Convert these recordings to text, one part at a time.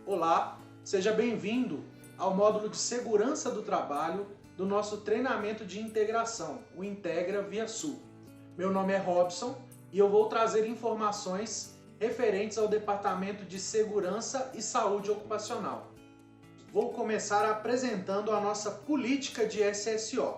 Olá, seja bem-vindo ao módulo de segurança do trabalho do nosso treinamento de integração, o Integra ViaSul. Meu nome é Robson e eu vou trazer informações referentes ao Departamento de Segurança e Saúde Ocupacional. Vou começar apresentando a nossa política de SSO.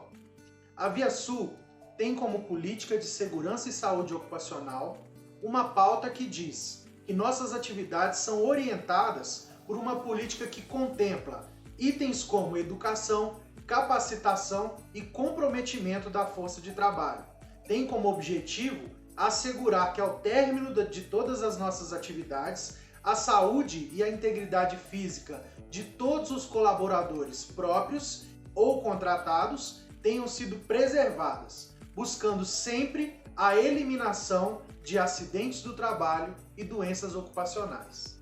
A ViaSul tem como política de segurança e saúde ocupacional uma pauta que diz que nossas atividades são orientadas por uma política que contempla itens como educação, capacitação e comprometimento da força de trabalho. Tem como objetivo assegurar que ao término de todas as nossas atividades, a saúde e a integridade física de todos os colaboradores próprios ou contratados tenham sido preservadas, buscando sempre a eliminação de acidentes do trabalho e doenças ocupacionais.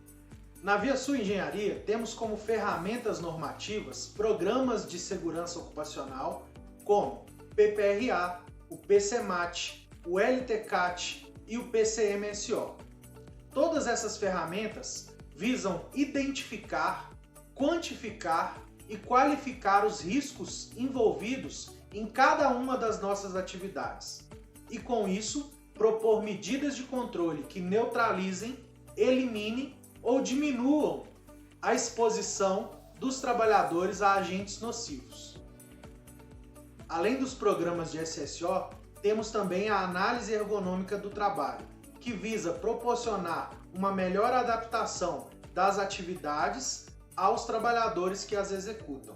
Na ViaSul Engenharia, temos como ferramentas normativas programas de segurança ocupacional como o PPRA, o PCMAT, o LTCAT e o PCMSO. Todas essas ferramentas visam identificar, quantificar e qualificar os riscos envolvidos em cada uma das nossas atividades e, com isso, propor medidas de controle que neutralizem, eliminem ou diminuam a exposição dos trabalhadores a agentes nocivos. Além dos programas de SSO, temos também a análise ergonômica do trabalho, que visa proporcionar uma melhor adaptação das atividades aos trabalhadores que as executam.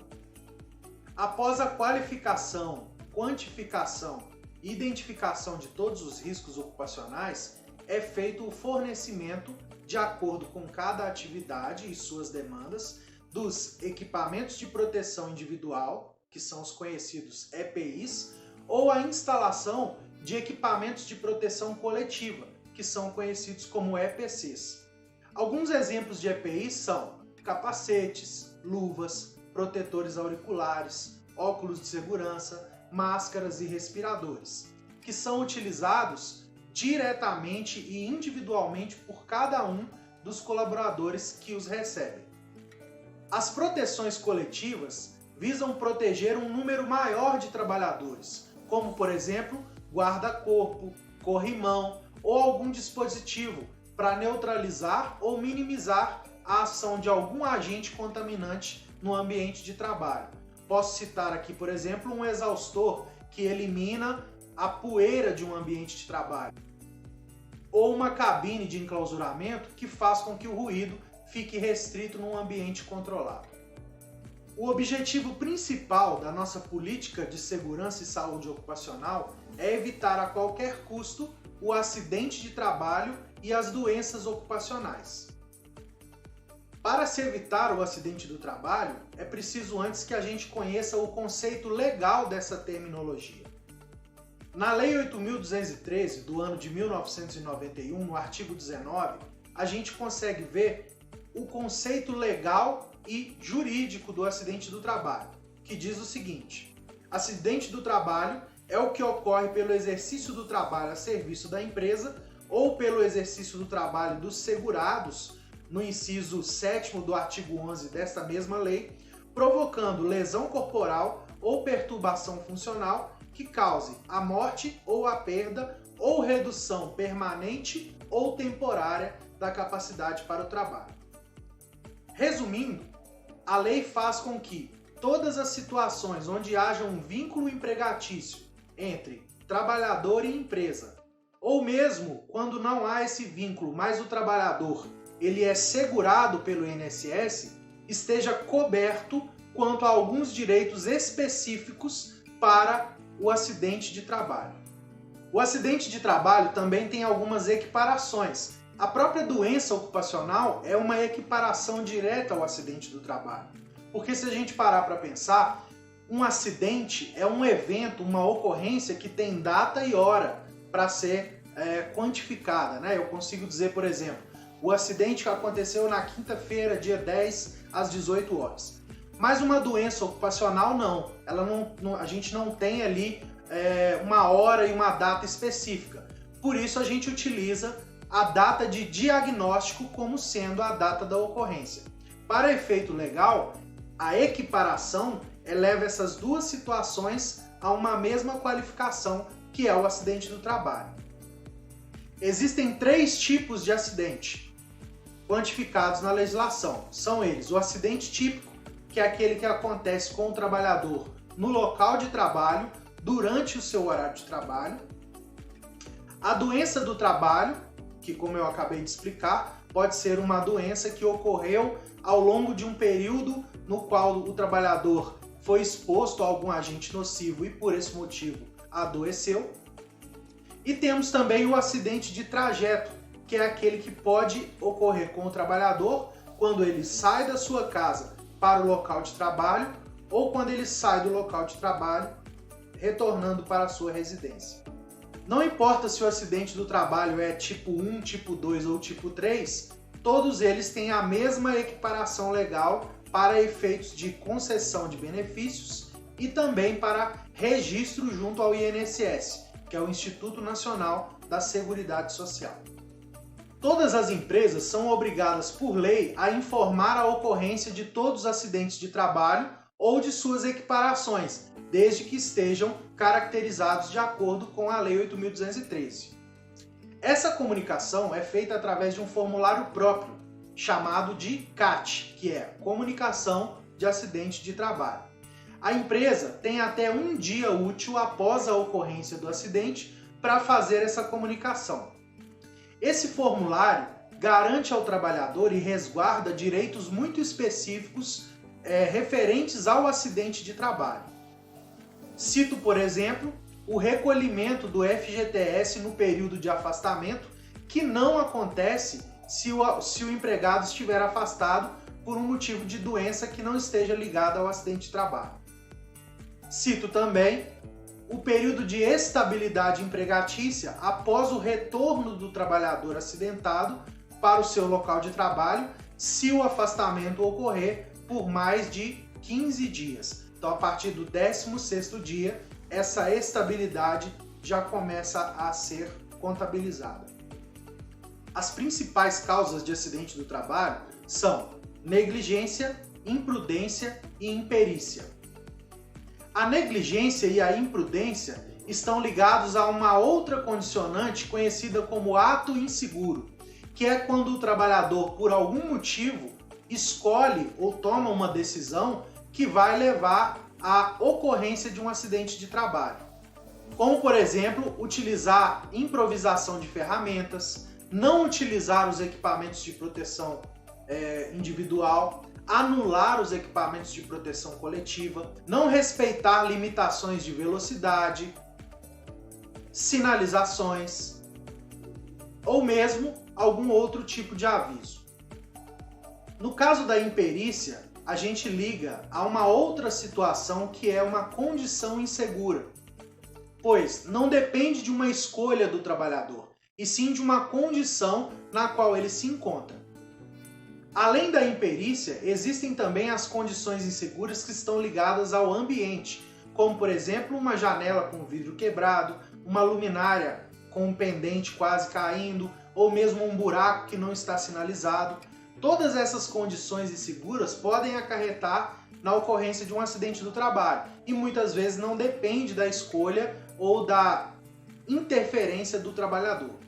Após a qualificação, quantificação e identificação de todos os riscos ocupacionais, é feito o fornecimento, de acordo com cada atividade e suas demandas, dos equipamentos de proteção individual, que são os conhecidos EPIs, ou a instalação de equipamentos de proteção coletiva, que são conhecidos como EPCs. Alguns exemplos de EPIs são capacetes, luvas, protetores auriculares, óculos de segurança, máscaras e respiradores, que são utilizados diretamente e individualmente por cada um dos colaboradores que os recebem. As proteções coletivas visam proteger um número maior de trabalhadores, como, por exemplo, guarda-corpo, corrimão ou algum dispositivo para neutralizar ou minimizar a ação de algum agente contaminante no ambiente de trabalho. Posso citar aqui, por exemplo, um exaustor que elimina a poeira de um ambiente de trabalho, ou uma cabine de enclausuramento que faz com que o ruído fique restrito num ambiente controlado. O objetivo principal da nossa política de segurança e saúde ocupacional é evitar a qualquer custo o acidente de trabalho e as doenças ocupacionais. Para se evitar o acidente do trabalho, é preciso antes que a gente conheça o conceito legal dessa terminologia. Na Lei 8.213, do ano de 1991, no artigo 19, a gente consegue ver o conceito legal e jurídico do acidente do trabalho, que diz o seguinte: acidente do trabalho é o que ocorre pelo exercício do trabalho a serviço da empresa ou pelo exercício do trabalho dos segurados, no inciso 7º do artigo 11 desta mesma lei, provocando lesão corporal ou perturbação funcional que cause a morte ou a perda ou redução permanente ou temporária da capacidade para o trabalho. Resumindo, a lei faz com que todas as situações onde haja um vínculo empregatício entre trabalhador e empresa, ou mesmo quando não há esse vínculo, mas o trabalhador ele é segurado pelo INSS, esteja coberto quanto a alguns direitos específicos para o acidente de trabalho. O acidente de trabalho também tem algumas equiparações. A própria doença ocupacional é uma equiparação direta ao acidente do trabalho. Porque se a gente parar para pensar, um acidente é um evento, uma ocorrência que tem data e hora para ser quantificada, né? Eu consigo dizer, por exemplo, o acidente que aconteceu na quinta-feira, dia 10, às 18 horas. Mas uma doença ocupacional não. A gente não tem ali uma hora e uma data específica. Por isso a gente utiliza a data de diagnóstico como sendo a data da ocorrência. Para efeito legal, a equiparação eleva essas duas situações a uma mesma qualificação, que é o acidente do trabalho. Existem 3 tipos de acidente quantificados na legislação. São eles: o acidente típico, que é aquele que acontece com o trabalhador no local de trabalho, durante o seu horário de trabalho. A doença do trabalho, que, como eu acabei de explicar, pode ser uma doença que ocorreu ao longo de um período no qual o trabalhador foi exposto a algum agente nocivo e por esse motivo adoeceu. E temos também o acidente de trajeto, que é aquele que pode ocorrer com o trabalhador quando ele sai da sua casa para o local de trabalho ou quando ele sai do local de trabalho retornando para a sua residência. Não importa se o acidente do trabalho é tipo 1, tipo 2 ou tipo 3, todos eles têm a mesma equiparação legal para efeitos de concessão de benefícios e também para registro junto ao INSS, que é o Instituto Nacional da Seguridade Social. Todas as empresas são obrigadas por lei a informar a ocorrência de todos os acidentes de trabalho ou de suas equiparações, desde que estejam caracterizados de acordo com a Lei 8.213. Essa comunicação é feita através de um formulário próprio, chamado de CAT, que é Comunicação de Acidente de Trabalho. A empresa tem até um dia útil após a ocorrência do acidente para fazer essa comunicação. Esse formulário garante ao trabalhador e resguarda direitos muito específicos referentes ao acidente de trabalho. Cito, por exemplo, o recolhimento do FGTS no período de afastamento, que não acontece se o empregado estiver afastado por um motivo de doença que não esteja ligado ao acidente de trabalho. Cito também o período de estabilidade empregatícia após o retorno do trabalhador acidentado para o seu local de trabalho, se o afastamento ocorrer por mais de 15 dias. Então, a partir do 16º dia, essa estabilidade já começa a ser contabilizada. As principais causas de acidente do trabalho são negligência, imprudência e imperícia. A negligência e a imprudência estão ligados a uma outra condicionante conhecida como ato inseguro, que é quando o trabalhador, por algum motivo, escolhe ou toma uma decisão que vai levar à ocorrência de um acidente de trabalho. Como, por exemplo, utilizar improvisação de ferramentas, não utilizar os equipamentos de proteção individual, anular os equipamentos de proteção coletiva, não respeitar limitações de velocidade, sinalizações ou mesmo algum outro tipo de aviso. No caso da imperícia, a gente liga a uma outra situação que é uma condição insegura, pois não depende de uma escolha do trabalhador, e sim de uma condição na qual ele se encontra. Além da imperícia, existem também as condições inseguras que estão ligadas ao ambiente, como por exemplo uma janela com vidro quebrado, uma luminária com um pendente quase caindo, ou mesmo um buraco que não está sinalizado. Todas essas condições inseguras podem acarretar na ocorrência de um acidente do trabalho e muitas vezes não depende da escolha ou da interferência do trabalhador.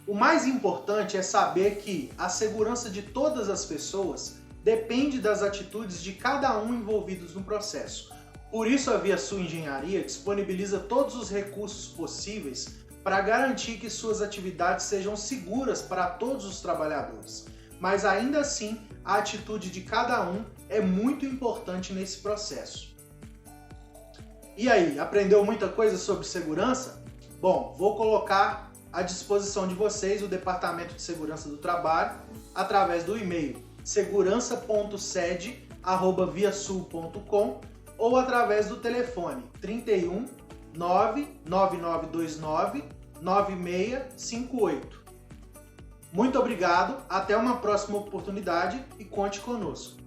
O mais importante é saber que a segurança de todas as pessoas depende das atitudes de cada um envolvidos no processo. Por isso, a ViaSul Engenharia disponibiliza todos os recursos possíveis para garantir que suas atividades sejam seguras para todos os trabalhadores. Mas ainda assim, a atitude de cada um é muito importante nesse processo. E aí, aprendeu muita coisa sobre segurança? Bom, vou colocar à disposição de vocês o Departamento de Segurança do Trabalho através do e-mail segurança.sede@viasul.com ou através do telefone 31 99929 9658. Muito obrigado, até uma próxima oportunidade e conte conosco.